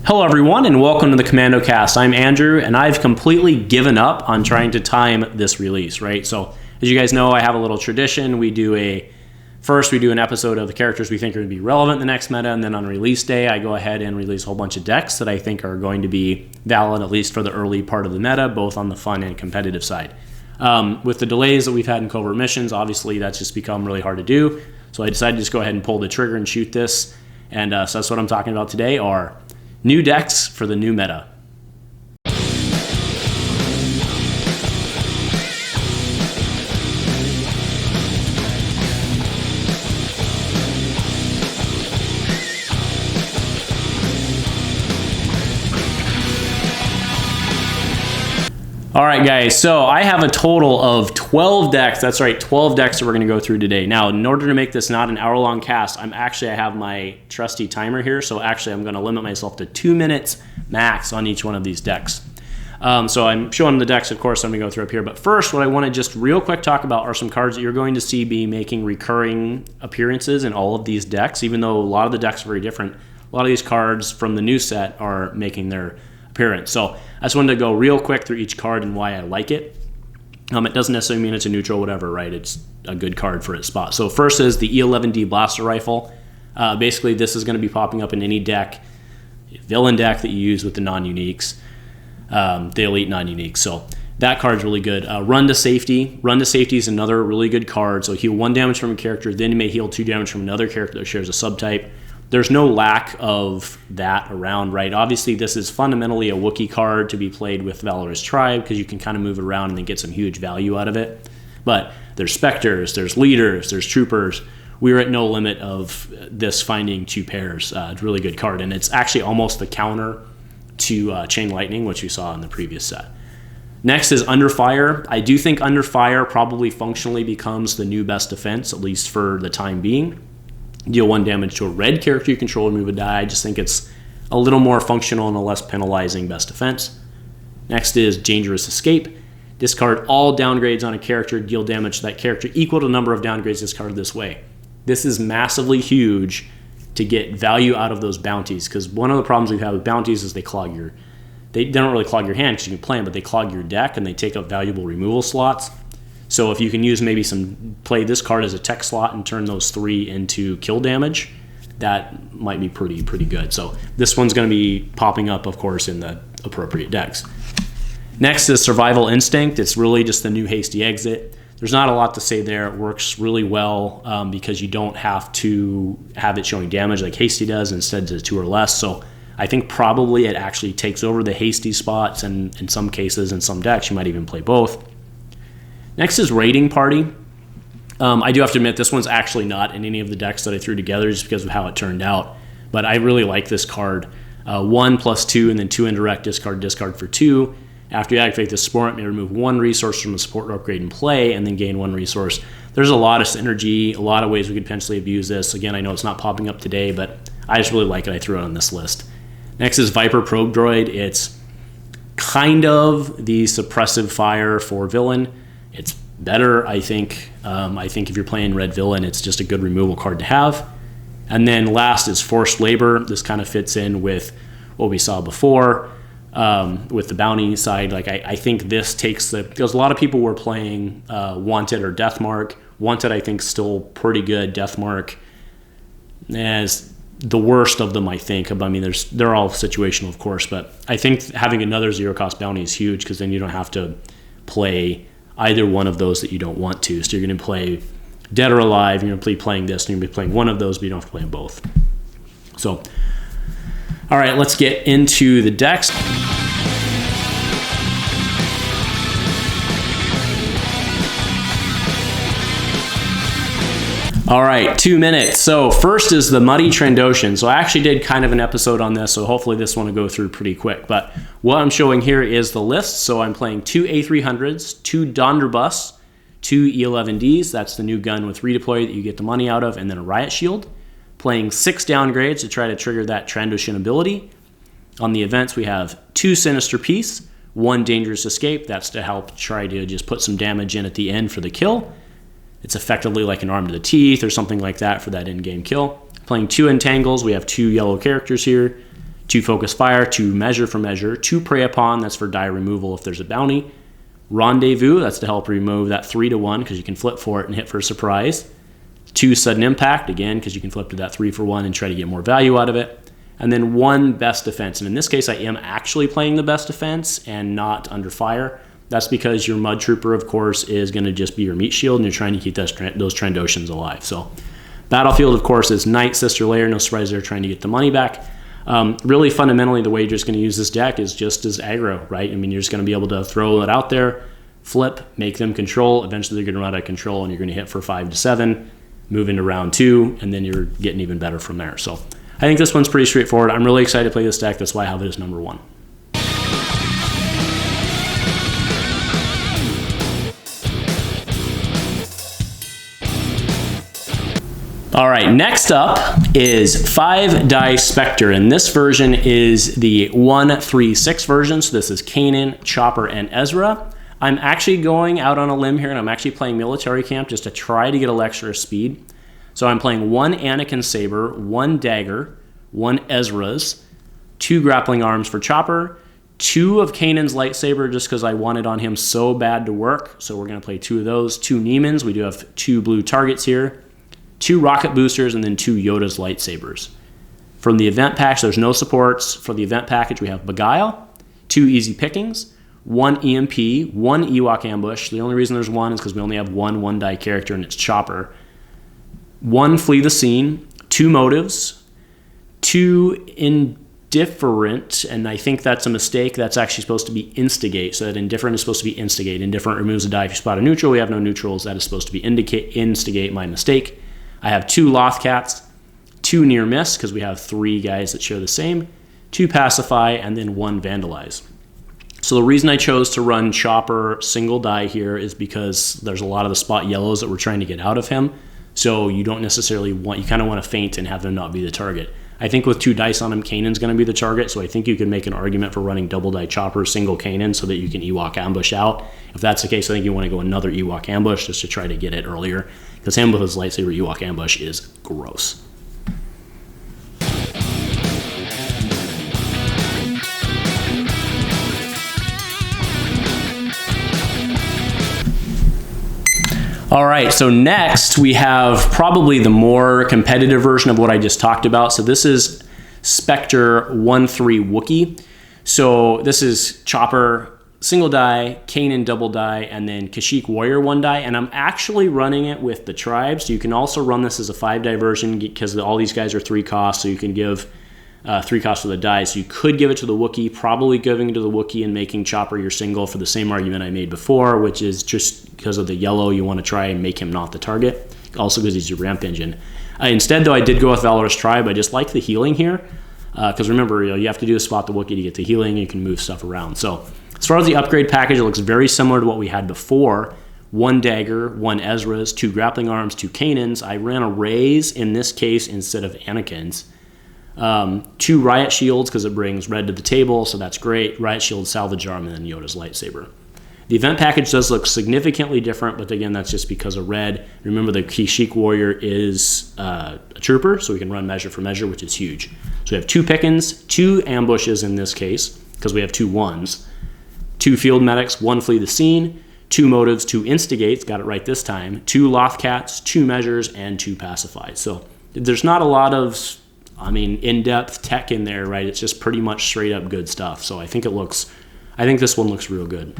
Hello everyone and welcome to the Commando cast. I'm Andrew and I've completely given up on trying to time this release, right? So as you guys know, I have a little tradition. We do an episode of the characters we think are going to be relevant in the next meta, and then on release day I go ahead and release a whole bunch of decks that I think are going to be valid at least for the early part of the meta, both on the fun and competitive side. With the delays that we've had in covert missions, obviously that's just become really hard to do. So I decided to just go ahead and pull the trigger and shoot this. And so that's what I'm talking about today are new decks for the new meta. All right, guys, so I have a total of 12 decks. That's right, 12 decks that we're going to go through today. Now, in order to make this not an hour-long cast, I have my trusty timer here, so actually I'm going to limit myself to 2 minutes max on each one of these decks. So I'm showing the decks, of course, I'm going to go through up here. But first, what I want to just real quick talk about are some cards that you're going to see be making recurring appearances in all of these decks, even though a lot of the decks are very different. A lot of these cards from the new set are making their appearance. So I just wanted to go real quick through each card and why I like it. It doesn't necessarily mean it's a neutral, whatever, right? It's a good card for its spot. So first is the E11D Blaster Rifle. Basically, this is going to be popping up in any deck, villain deck that you use with the non-uniques, the elite non-uniques. So that card's really good. Run to Safety. Run to Safety is another really good card. So heal 1 damage from a character, then you may heal 2 damage from another character that shares a subtype. There's no lack of that around, right? Obviously, this is fundamentally a Wiki card to be played with Valorous Tribe because you can kind of move it around and then get some huge value out of it. But there's Specters, there's Leaders, there's Troopers. We're at no limit of this finding 2 pairs. It's a really good card, and it's actually almost the counter to Chain Lightning, which we saw in the previous set. Next is Under Fire. I do think Under Fire probably functionally becomes the new best defense, at least for the time being. Deal 1 damage to a red character you control, remove a die. I just think it's a little more functional and a less penalizing best defense. Next is Dangerous Escape. Discard all downgrades on a character, deal damage to that character equal to the number of downgrades discarded this way. This is massively huge to get value out of those bounties, because one of the problems we've had with bounties is they don't really clog your hand because you can play them, but they clog your deck and they take up valuable removal slots. So if you can use maybe play this card as a tech slot and turn those 3 into kill damage, that might be pretty good. So this one's going to be popping up, of course, in the appropriate decks. Next is Survival Instinct. It's really just the new hasty exit. There's not a lot to say there. It works really well because you don't have to have it showing damage like hasty does. Instead, it's 2 or less. So I think probably it actually takes over the hasty spots, and in some cases, in some decks, you might even play both. Next is Raiding Party. I do have to admit, this one's actually not in any of the decks that I threw together just because of how it turned out. But I really like this card. 1 + 2, and then 2 indirect discard for 2. After you activate the support, it may remove 1 resource from a support upgrade in play, and then gain 1 resource. There's a lot of synergy, a lot of ways we could potentially abuse this. Again, I know it's not popping up today, but I just really like it. I threw it on this list. Next is Viper Probe Droid. It's kind of the suppressive fire for villain. It's better, I think. I think if you're playing red villain, it's just a good removal card to have. And then last is Forced Labor. This kind of fits in with what we saw before with the bounty side. Like I think this takes because a lot of people were playing Wanted or Deathmark. Wanted, I think, still pretty good. Deathmark is the worst of them, I think. I mean, they're all situational, of course, but I think having another zero-cost bounty is huge because then you don't have to play either one of those that you don't want to. So you're going to play Dead or Alive, you're going to be playing this, and you're going to be playing one of those, but you don't have to play them both. So, all right, let's get into the decks. All right, 2 minutes. So first is the Muddy Trandoshan. So I actually did kind of an episode on this, so hopefully this one will go through pretty quick. But what I'm showing here is the list. So I'm playing 2 A300s, 2 Donderbus, 2 E11Ds. That's the new gun with redeploy that you get the money out of, and then a Riot Shield. Playing 6 downgrades to try to trigger that Trandoshan ability. On the events, we have 2 Sinister Peace, 1 Dangerous Escape. That's to help try to just put some damage in at the end for the kill. It's effectively like an arm to the teeth or something like that for that in-game kill. Playing 2 Entangles, we have 2 yellow characters here. 2 focus fire, 2 measure for measure, 2 prey upon, that's for die removal if there's a bounty, rendezvous, that's to help remove that 3-1 because you can flip for it and hit for a surprise, 2 sudden impact, again because you can flip to that 3 for 1 and try to get more value out of it, and then 1 best defense. And in this case I am actually playing the best defense and not under fire. That's because your Mud Trooper, of course, is going to just be your meat shield, and you're trying to keep those Trandoshans alive. So battlefield, of course, is Knight, Sister Layer. No surprise they're trying to get the money back. Really, fundamentally, the way you're just going to use this deck is just as aggro, right? I mean, you're just going to be able to throw it out there, flip, make them control. Eventually, they're going to run out of control, and you're going to hit for 5 to 7, move into round 2, and then you're getting even better from there. So I think this one's pretty straightforward. I'm really excited to play this deck. That's why I have it as number 1. All right, next up is 5 Die Specter, and this version is the 1-3-6 version, so this is Kanan, Chopper, and Ezra. I'm actually going out on a limb here, and I'm actually playing Military Camp just to try to get a little extra speed. So I'm playing 1 Anakin Saber, 1 Dagger, 1 Ezra's, 2 Grappling Arms for Chopper, 2 of Kanan's Lightsaber just because I wanted on him so bad to work, so we're going to play 2 of those, 2 Nemans, we do have 2 blue targets here, 2 rocket boosters, and then 2 Yoda's lightsabers. From the event package, there's no supports. For the event package, we have Beguile, 2 Easy Pickings, 1 EMP, 1 Ewok Ambush. The only reason there's 1 is because we only have one die character, and it's Chopper. 1 Flee the Scene, 2 Motives, 2 Indifferent, and I think that's a mistake. That's actually supposed to be Instigate, so that Indifferent is supposed to be Instigate. Indifferent removes a die if you spot a neutral. We have no neutrals. That is supposed to be Instigate, my mistake. I have 2 Lothcats, 2 Near Miss, because we have 3 guys that share the same, 2 Pacify, and then 1 Vandalize. So the reason I chose to run Chopper single die here is because there's a lot of the spot yellows that we're trying to get out of him. So you don't necessarily want, you kind of want to feint and have them not be the target. I think with 2 dice on him, Kanan's going to be the target, so I think you can make an argument for running double die Chopper, single Kanan, so that you can Ewok ambush out. If that's the case, I think you want to go another Ewok ambush just to try to get it earlier, because him with his lightsaber Ewok ambush is gross. All right, so next we have probably the more competitive version of what I just talked about. So this is Spectre 1-3 Wookiee. So this is Chopper single die, Kanan double die, and then Kashyyyk Warrior 1 die. And I'm actually running it with the tribes. You can also run this as a 5 die version because all these guys are 3 costs, so you can give 3 costs for the die. So you could give it to the Wookiee, probably giving it to the Wookiee and making Chopper your single for the same argument I made before, which is just because of the yellow, you want to try and make him not the target. Also because he's your ramp engine. Instead, though, I did go with Valorous Tribe. I just like the healing here. Because remember, you have to do a spot the Wookiee to get the healing. You can move stuff around. So as far as the upgrade package, it looks very similar to what we had before. 1 Dagger, 1 Ezra's, 2 Grappling Arms, 2 Kanans. I ran a Rey's in this case instead of Anakin's. 2 Riot Shields because it brings red to the table, so that's great. Riot Shield, Salvage Arm, and then Yoda's Lightsaber. The event package does look significantly different, but again, that's just because of red. Remember, the Kashyyyk Warrior is a trooper, so we can run measure for measure, which is huge. So we have 2 Pickens, 2 Ambushes in this case, because we have 2 1s, 2 Field Medics, 1 Flee the Scene, 2 Motives, 2 Instigates, got it right this time, 2 Lothcats, 2 Measures, and 2 Pacifies. So there's not a lot of, in-depth tech in there, right? It's just pretty much straight up good stuff. So I think this one looks real good.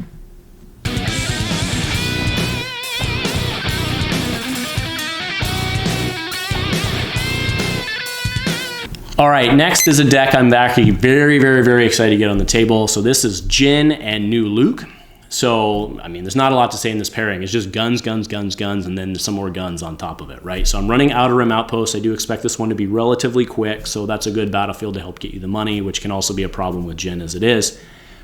All right, next is a deck I'm actually very, very, very excited to get on the table. So this is Jyn and New Luke. So, there's not a lot to say in this pairing. It's just guns, guns, guns, guns, and then some more guns on top of it, right? So I'm running Outer Rim Outpost. I do expect this one to be relatively quick, so that's a good battlefield to help get you the money, which can also be a problem with Jyn as it is.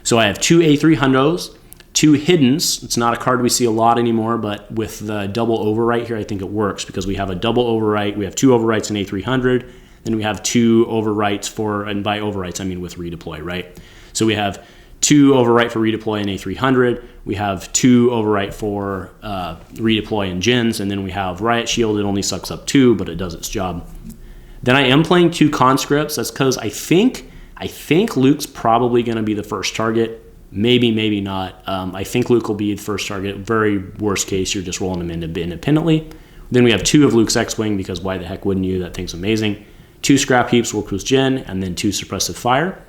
So I have 2 A300s, 2 Hiddens. It's not a card we see a lot anymore, but with the double overwrite here, I think it works because we have a double overwrite. We have 2 overwrites in A300, then we have 2 overwrites for, and by overwrites, I mean with redeploy, right? So we have 2 overwrite for redeploy in A300. We have 2 overwrite for redeploy in Jyn's, and then we have Riot Shield. It only sucks up 2, but it does its job. Then I am playing 2 conscripts. That's because I think I think Luke's probably going to be the first target. Maybe, maybe not. I think Luke will be the first target. Very worst case, you're just rolling them independently. Then we have 2 of Luke's X-Wing, because why the heck wouldn't you? That thing's amazing. 2 scrap heaps, World Cruise Gen, and then 2 suppressive fire.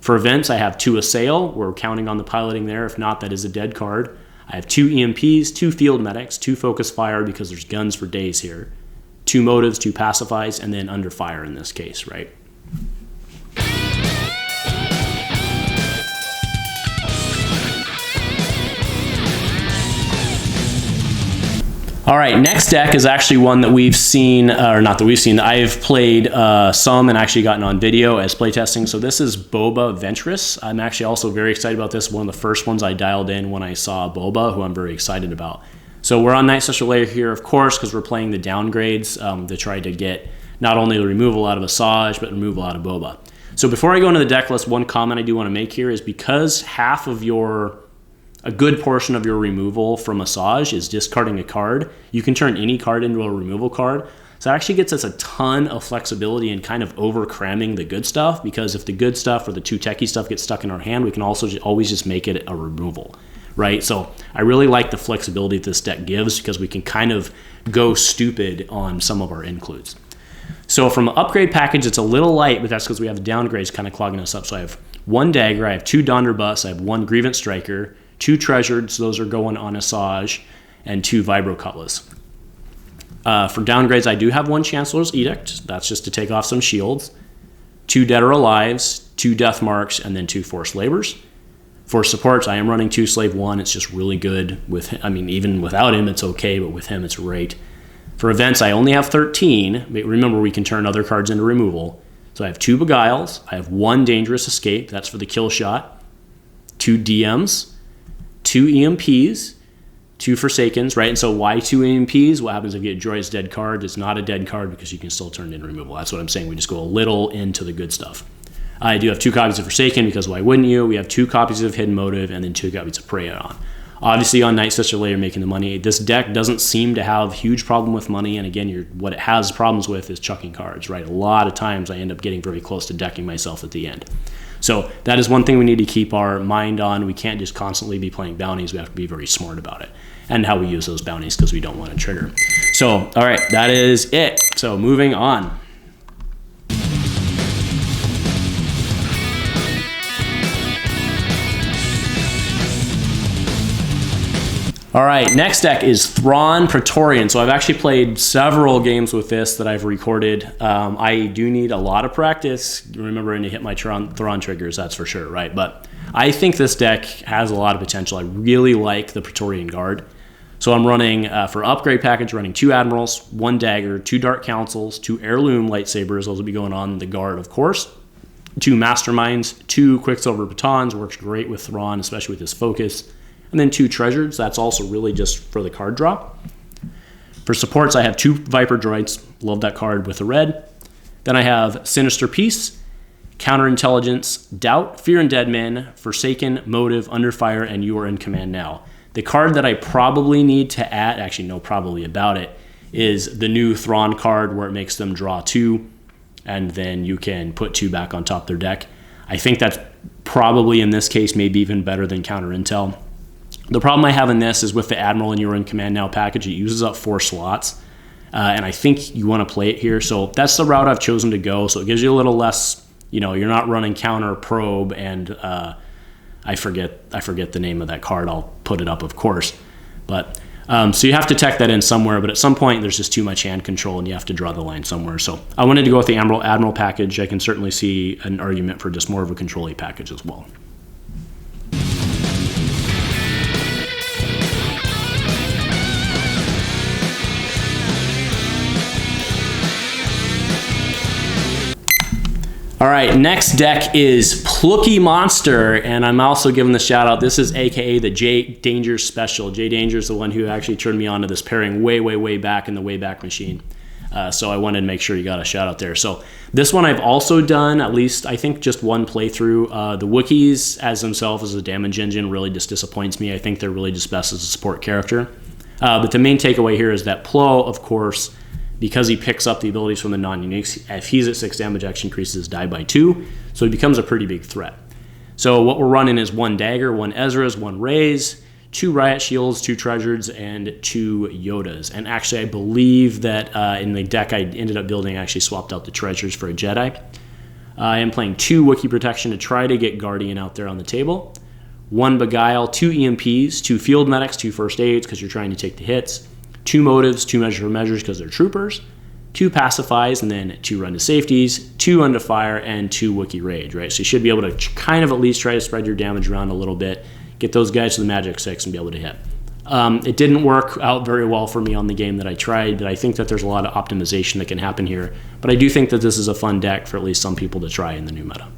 For events, I have 2 Assail. We're counting on the piloting there. If not, that is a dead card. I have 2 EMPs, 2 Field Medics, 2 Focus Fire, because there's guns for days here. 2 Motives, 2 Pacifies, and then Under Fire in this case, right? All right, next deck is actually one that we've seen, or not that we've seen, I've played some and actually gotten on video as playtesting. So this is Boba Ventress. I'm actually also very excited about this. One of the first ones I dialed in when I saw Boba, who I'm very excited about. So we're on Night Sister Layer here, of course, because we're playing the downgrades to try to get not only the removal out of Asajj, but removal out of Boba. So before I go into the deck list, one comment I do want to make here is because a good portion of your removal from Asajj is discarding a card, you can turn any card into a removal card. So it actually gets us a ton of flexibility in kind of over cramming the good stuff, because if the good stuff or the too techie stuff gets stuck in our hand, we can also always just make it a removal, right? So I really like the flexibility that this deck gives, because we can kind of go stupid on some of our includes. So from an upgrade package, it's a little light, but that's because we have the downgrades kind of clogging us up. So I have 1 Dagger, I have 2 Donderbuss, I have 1 Grievance Striker, 2 Treasured, so those are going on Asajj, and 2 Vibro Cutlass. For downgrades, I do have 1 Chancellor's Edict. That's just to take off some shields. 2 Dead or Alives, 2 Death Marks, and then 2 Forced Labors. For supports, I am running 2 Slave 1. It's just really good with him. I mean, even without him, it's okay, but with him, it's great. For events, I only have 13. But remember, we can turn other cards into removal. So I have 2 Beguiles. I have 1 Dangerous Escape. That's for the kill shot. 2 DMs. 2 EMPs, 2 Forsakens, right? And so why 2 EMPs? What happens if you get Joy's dead card? It's not a dead card because you can still turn it into removal. That's what I'm saying. We just go a little into the good stuff. I do have 2 copies of Forsaken, because why wouldn't you? We have 2 copies of Hidden Motive and then 2 copies of Praetorian. Obviously on Night Sister Layer making the money. This deck doesn't seem to have huge problem with money, and again, what it has problems with is chucking cards, right? A lot of times I end up getting very close to decking myself at the end. So that is one thing we need to keep our mind on. We can't just constantly be playing bounties. We have to be very smart about it and how we use those bounties, because we don't want to trigger. So, all right, that is it. So moving on. All right, next deck is Thrawn Praetorian. So I've actually played several games with this that I've recorded. I do need a lot of practice remembering to hit my Thrawn triggers, that's for sure, right? But I think this deck has a lot of potential. I really like the Praetorian Guard. So I'm running, for upgrade package, running 2 Admirals, 1 Dagger, 2 Dark Councils, 2 Heirloom Lightsabers. Those will be going on the Guard, of course. 2 Masterminds, 2 Quicksilver Batons. Works great with Thrawn, especially with his focus. And then 2 Treasures. That's also really just for the card draw. For supports, I have 2 Viper Droids. Love that card with the red. Then I have Sinister Peace, Counterintelligence, Doubt, Fear and Dead Men, Forsaken, Motive, Under Fire, and You Are in Command Now. The card that I probably need to add, actually no probably about it, is the new Thrawn card where it makes them draw 2, and then you can put 2 back on top of their deck. I think that's probably, in this case, maybe even better than Counter Intel. The problem I have in this is with the Admiral and You're in Command Now package, it uses up 4 slots. And I think you want to play it here. So that's the route I've chosen to go. So it gives you a little less, you're not running counter probe and I forget the name of that card. I'll put it up, of course. But so you have to tech that in somewhere. But at some point, there's just too much hand control and you have to draw the line somewhere. So I wanted to go with the Admiral package. I can certainly see an argument for just more of a control-y package as well. All right, next deck is Plucky Monster, and I'm also giving the shout out. This is AKA the J Danger Special. J Danger is the one who actually turned me on to this pairing way back in the Wayback Machine. So I wanted to make sure you got a shout out there. So this one I've also done, at least I think just one playthrough. The Wookiees as themselves as a damage engine really just disappoints me. I think they're really just best as a support character. But the main takeaway here is that Plo, of course, because he picks up the abilities from the non-uniques. If he's at 6 damage, actually increases his die by 2, so he becomes a pretty big threat. So what we're running is 1 dagger, 1 Ezra's, 1 Rey's, 2 riot shields, 2 treasures, and 2 Yodas. And actually, I believe that in the deck I ended up building, I actually swapped out the treasures for a Jedi. I am playing 2 Wiki protection to try to get Guardian out there on the table. 1 beguile, 2 EMPs, 2 field medics, 2 first aids because you're trying to take the hits, 2 motives, 2 measure for measures because they're troopers, 2 pacifies, and then 2 run to safeties, 2 under fire, and 2 Wookiee rage, right? So you should be able to kind of at least try to spread your damage around a little bit, get those guys to the magic 6 and be able to hit. It didn't work out very well for me on the game that I tried, but I think that there's a lot of optimization that can happen here. But I do think that this is a fun deck for at least some people to try in the new meta.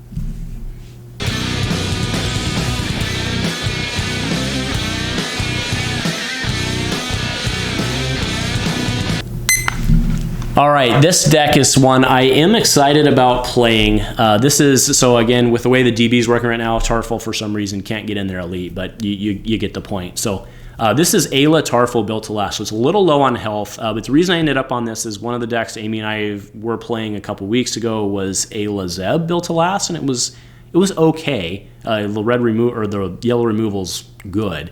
All right, this deck is one I am excited about playing. This is, so again, with the way the DB is working right now, Tarful for some reason can't get in there elite, but you get the point. So this is Ayla Tarful built to last, so it's a little low on health, but the reason I ended up on this is one of the decks Amy and I were playing a couple weeks ago was Ayla Zeb built to last, and it was okay. The red or the yellow removal's good,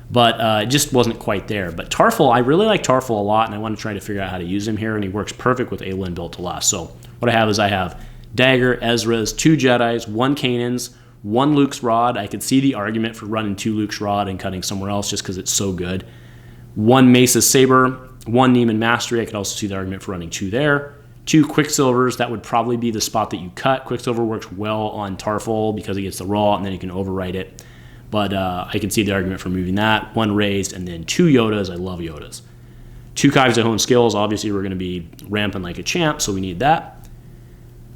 but it just wasn't quite there. But Tarful, I really like Tarful a lot, and I want to try to figure out how to use him here, and he works perfect with Ayla and built to last. So what I have Dagger, Ezra's, 2 Jedis, 1 Kanan's, 1 Luke's Rod. I could see the argument for running 2 Luke's Rod and cutting somewhere else just because it's so good. 1 Mace's Saber, 1 Neiman Mastery. I could also see the argument for running 2 there. 2 Quicksilvers. That would probably be the spot that you cut. Quicksilver works well on Tarful because he gets the raw and then you can overwrite it. But I can see the argument for moving that. 1 Raised, and then 2 Yodas. I love Yodas. 2 Kives to hone skills. Obviously, we're going to be ramping like a champ, so we need that.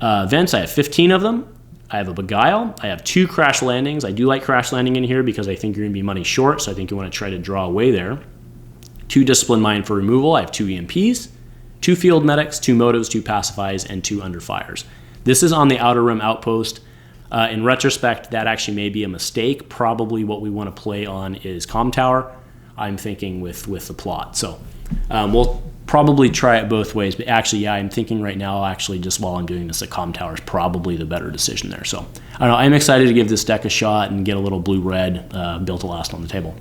Vents, I have 15 of them. I have a Beguile. I have 2 Crash Landings. I do like Crash Landing in here because I think you're going to be money short, so I think you want to try to draw away there. 2 Discipline Mine for removal. I have 2 EMPs, 2 Field Medics, 2 Motives, 2 Pacifies, and 2 Under Fires. This is on the Outer Rim Outpost. In retrospect, that actually may be a mistake. Probably what we want to play on is Comm Tower, I'm thinking, with the plot. So we'll probably try it both ways. But actually, yeah, I'm thinking right now, actually, just while I'm doing this, that Comm Tower is probably the better decision there. So I don't know. I'm excited to give this deck a shot and get a little blue-red built to last on the table.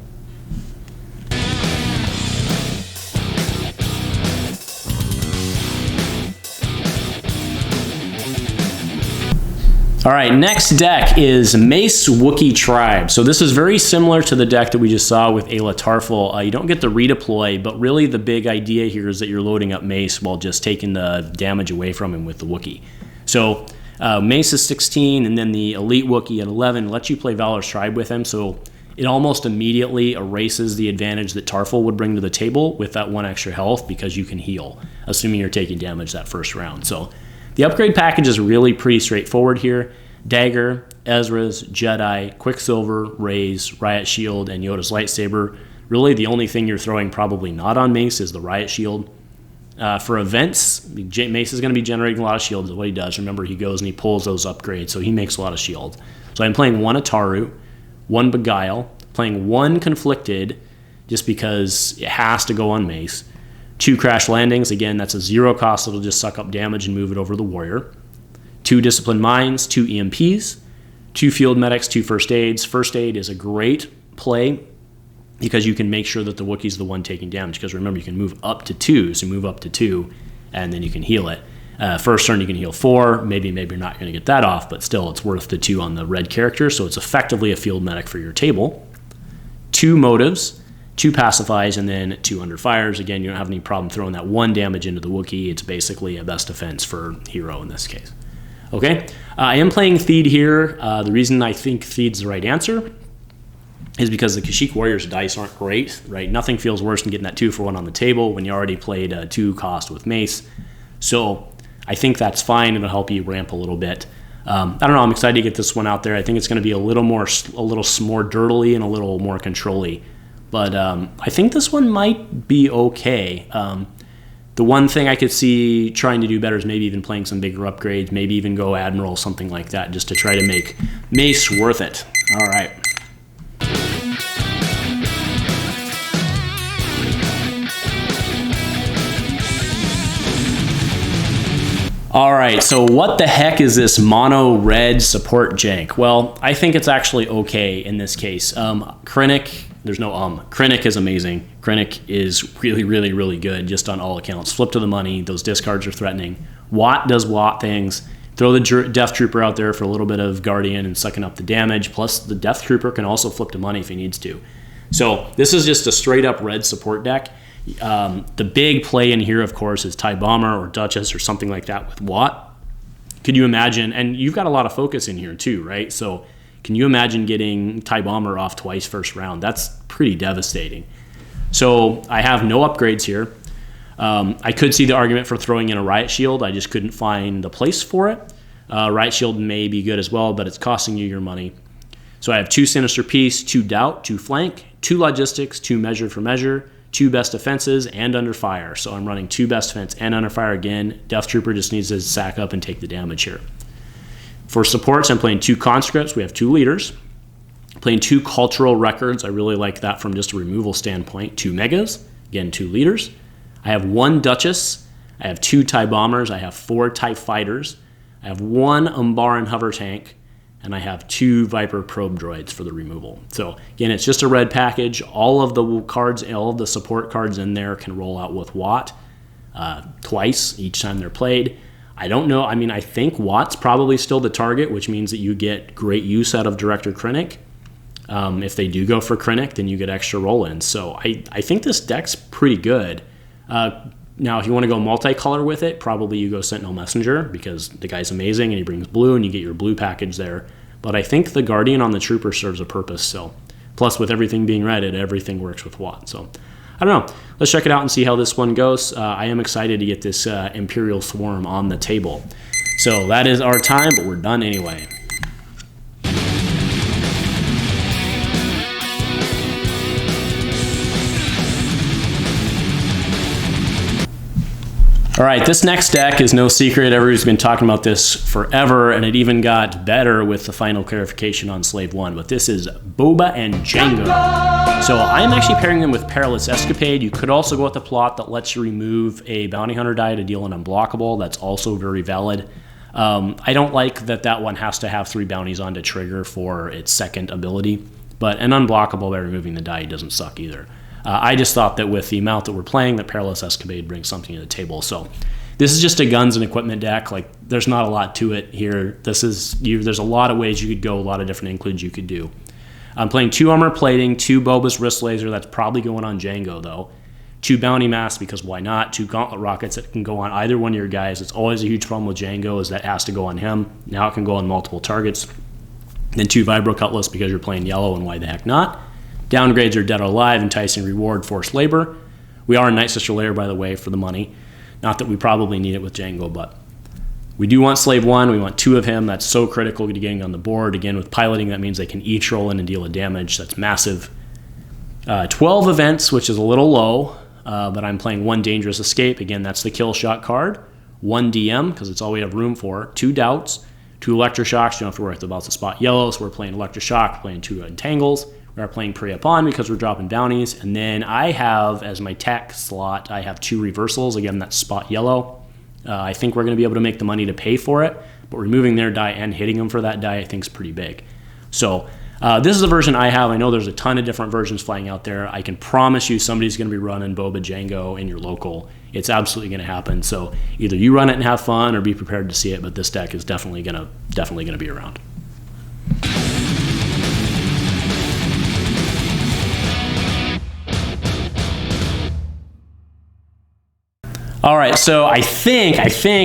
All right, next deck is Mace Wookiee Tribe. So this is very similar to the deck that we just saw with Ayla Tarful. You don't get the redeploy, but really the big idea here is that you're loading up Mace while just taking the damage away from him with the Wookiee. So Mace is 16, and then the Elite Wookiee at 11 lets you play Valor's Tribe with him, so it almost immediately erases the advantage that Tarful would bring to the table with that 1 extra health because you can heal, assuming you're taking damage that first round. So the upgrade package is really pretty straightforward here. Dagger, Ezra's, Jedi, Quicksilver, Rey's, Riot Shield, and Yoda's Lightsaber. Really the only thing you're throwing probably not on Mace is the Riot Shield. For events, Mace is going to be generating a lot of shields is what he does. Remember, he goes and he pulls those upgrades, so he makes a lot of shield. So I'm playing 1 Ataru, 1 Beguile, playing 1 Conflicted just because it has to go on Mace. 2 Crash Landings, again, that's a 0 cost, it'll just suck up damage and move it over the Warrior. 2 Disciplined Mines, 2 EMPs, 2 Field Medics, 2 First Aids. First Aid is a great play because you can make sure that the Wookiee's the one taking damage, because remember, you can move up to 2, so move up to 2, and then you can heal it. First turn, you can heal 4, maybe you're not going to get that off, but still, it's worth the 2 on the red character, so it's effectively a Field Medic for your table. 2 Motives, 2 Pacifies, and then 2 Under Fires. Again, you don't have any problem throwing that 1 damage into the Wookiee. It's basically a best defense for hero in this case. Okay, I am playing Theed here. The reason I think Theed's the right answer is because the Kashyyyk Warriors dice aren't great, right? Nothing feels worse than getting that 2-for-1 on the table when you already played a 2 cost with Mace. So I think that's fine. It'll help you ramp a little bit. I don't know. I'm excited to get this one out there. I think it's going to be a little more dirtily and a little more control-y. But I think this one might be okay. The one thing I could see trying to do better is maybe even playing some bigger upgrades, maybe even go Admiral, something like that, just to try to make Mace worth it. All right. All right, so what the heck is this mono red support jank? Well, I think it's actually okay in this case. Krennic, there's no Krennic is amazing. Krennic is really, really, really good just on all accounts. Flip to the money, those discards are threatening. Watt does Watt things. Throw the Death Trooper out there for a little bit of Guardian and sucking up the damage. Plus, the Death Trooper can also flip to money if he needs to. So this is just a straight up red support deck. The big play in here, of course, is TIE Bomber or Duchess or something like that with Watt. Could you imagine? And you've got a lot of focus in here too, right? So can you imagine getting TIE Bomber off twice first round? That's pretty devastating. So I have no upgrades here. I could see the argument for throwing in a Riot Shield. I just couldn't find the place for it. Riot Shield may be good as well, but it's costing you your money. So I have 2 Sinister Peace, 2 Doubt, 2 Flank, 2 Logistics, 2 Measured for Measure, 2 Best Defenses, and Under Fire. So I'm running 2 Best Defense and Under Fire again. Death Trooper just needs to sack up and take the damage here. For supports, I'm playing 2 Conscripts. We have 2 Leaders. Playing 2 Cultural Records. I really like that from just a removal standpoint. 2 Megas. Again, 2 Leaders. I have 1 Duchess. I have 2 TIE Bombers. I have 4 TIE Fighters. I have 1 Umbaran Hover Tank. And I have 2 Viper Probe Droids for the removal. So again, it's just a red package. All of the cards, all of the support cards in there can roll out with Watt twice each time they're played. I don't know. I mean, I think Watt's probably still the target, which means that you get great use out of Director Krennic. If they do go for Krennic, then you get extra roll-ins. So I think this deck's pretty good. Now, if you want to go multicolor with it, probably you go Sentinel Messenger because the guy's amazing and he brings blue and you get your blue package there. But I think the Guardian on the Trooper serves a purpose still. Plus, with everything being red, everything works with Watt. So, I don't know. Let's check it out and see how this one goes. I am excited to get this Imperial Swarm on the table. So, that is our time, but we're done anyway. All right, this next deck is no secret. Everybody's been talking about this forever, and it even got better with the final clarification on Slave 1. But this is Boba and Jenga. So I'm actually pairing them with Perilous Escapade. You could also go with the plot that lets you remove a Bounty Hunter die to deal an unblockable. That's also very valid. I don't like that one has to have 3 bounties on to trigger for its second ability. But an unblockable by removing the die doesn't suck either. I just thought that with the amount that we're playing, that Perilous Escapade brings something to the table. So this is just a guns and equipment deck. Like, there's not a lot to it here. There's a lot of ways you could go, a lot of different includes you could do. I'm playing 2 Armor Plating, 2 Boba's Wrist Laser. That's probably going on Django, though. 2 Bounty Masks, because why not? 2 Gauntlet Rockets that can go on either one of your guys. It's always a huge problem with Django is that has to go on him. Now it can go on multiple targets. Then 2 Vibro Cutlass because you're playing yellow, and why the heck not? Downgrades are Dead or Alive, Enticing Reward, Forced Labor. We are in Night Sister Lair, by the way, for the money. Not that we probably need it with Django, but we do want Slave 1. We want 2 of him. That's so critical to getting on the board. Again, with piloting, that means they can each roll in and deal a damage. That's massive. 12 events, which is a little low, but I'm playing 1 Dangerous Escape. Again, that's the kill shot card. 1 DM, because it's all we have room for. 2 Doubts. 2 Electroshocks. You don't have to worry about the spot yellow, so we're playing Electroshock. We're playing 2 Entangles. We are playing Prey Upon because we're dropping bounties. And then I have, as my tech slot, I have 2 Reversals. Again, that's spot yellow. I think we're going to be able to make the money to pay for it, but removing their die and hitting them for that die I think is pretty big. So this is the version I have. I know there's a ton of different versions flying out there. I can promise you somebody's going to be running Boba Django in your local. It's absolutely going to happen. So either you run it and have fun or be prepared to see it, but this deck is definitely going to be around. All right, so I think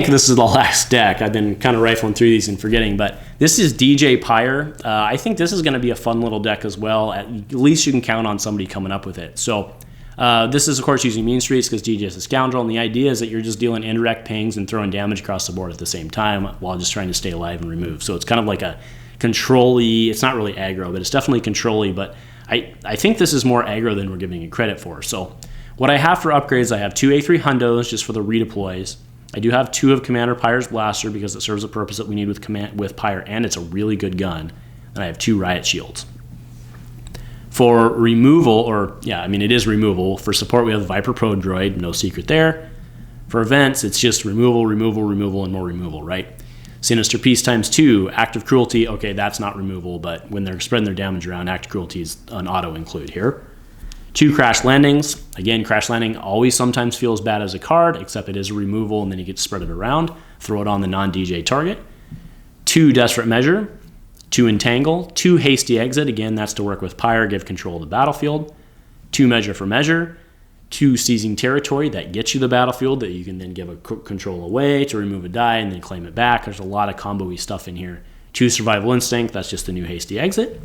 this is the last deck. I've been kind of rifling through these and forgetting, but this is DJ Pyre. I think this is going to be a fun little deck as well. At least you can count on somebody coming up with it. So this is, of course, using Mean Streets because DJ is a scoundrel, and the idea is that you're just dealing indirect pings and throwing damage across the board at the same time while just trying to stay alive and remove. So it's kind of like a control-y. It's not really aggro, but it's definitely control-y, but I think this is more aggro than we're giving it credit for. So what I have for upgrades, I have 2 A3 Hundos just for the redeploys. I do have 2 of Commander Pire's Blaster because it serves a purpose that we need with Pyre, and it's a really good gun. And I have 2 Riot Shields. For removal, it is removal. For support, we have the Viper Probe Droid, no secret there. For events, it's just removal, removal, removal, and more removal, right? Sinister Peace times 2, active cruelty, okay, that's not removal, but when they're spreading their damage around, active cruelty is an auto include here. 2 crash landings, again, crash landing always sometimes feels bad as a card, except it is a removal and then you get to spread it around, throw it on the non-DJ target. 2 desperate measure, 2 entangle, 2 hasty exit, again, that's to work with Pyre, give control of the battlefield. 2 measure for measure, 2 seizing territory, that gets you the battlefield that you can then give a control away to remove a die and then claim it back. There's a lot of combo-y stuff in here. 2 survival instinct, that's just a new hasty exit.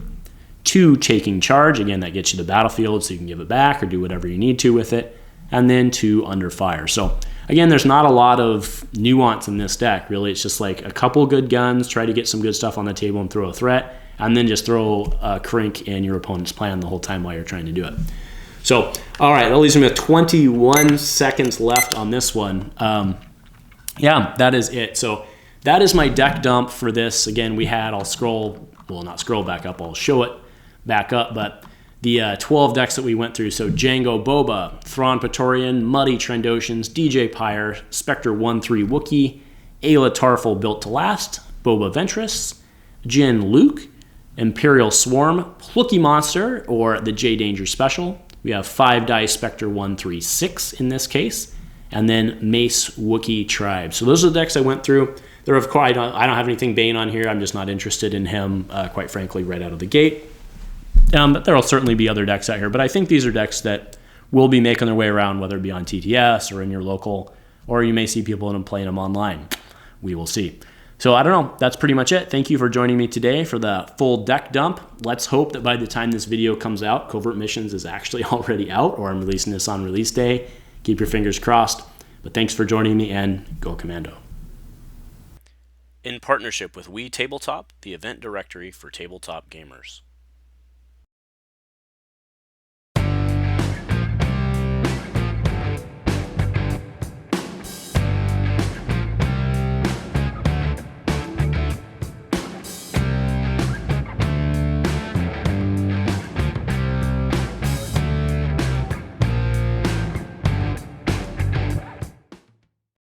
2 taking charge, again, that gets you the battlefield so you can give it back or do whatever you need to with it. And then 2 under fire. So again, there's not a lot of nuance in this deck, really. It's just like a couple good guns, try to get some good stuff on the table and throw a threat, and then just throw a crink in your opponent's plan the whole time while you're trying to do it. So, all right, that leaves me with 21 seconds left on this one. Yeah, that is it. So that is my deck dump for this. Again, we had, I'll scroll, well, not scroll back up, I'll show it back up, but the 12 decks that we went through. So Django Boba, Thrawn Praetorian, Muddy Trandoshans, DJ Pyre, Spectre 1-3 Wookie, Ayla Tarful Built to Last, Boba Ventress, Jin Luke, Imperial Swarm, Plucky Monster, or the J Danger Special. We have 5 Die Specter 1-3-6 in this case, and then Mace Wookie Tribe. So those are the decks I went through. They're of course, I don't have anything Bane on here. I'm just not interested in him, quite frankly, right out of the gate. But there will certainly be other decks out here. But I think these are decks that will be making their way around, whether it be on TTS or in your local, or you may see people playing them online. We will see. So I don't know. That's pretty much it. Thank you for joining me today for the full deck dump. Let's hope that by the time this video comes out, Covert Missions is actually already out, or I'm releasing this on release day. Keep your fingers crossed. But thanks for joining me, and go Commando. In partnership with Wii Tabletop, the event directory for tabletop gamers.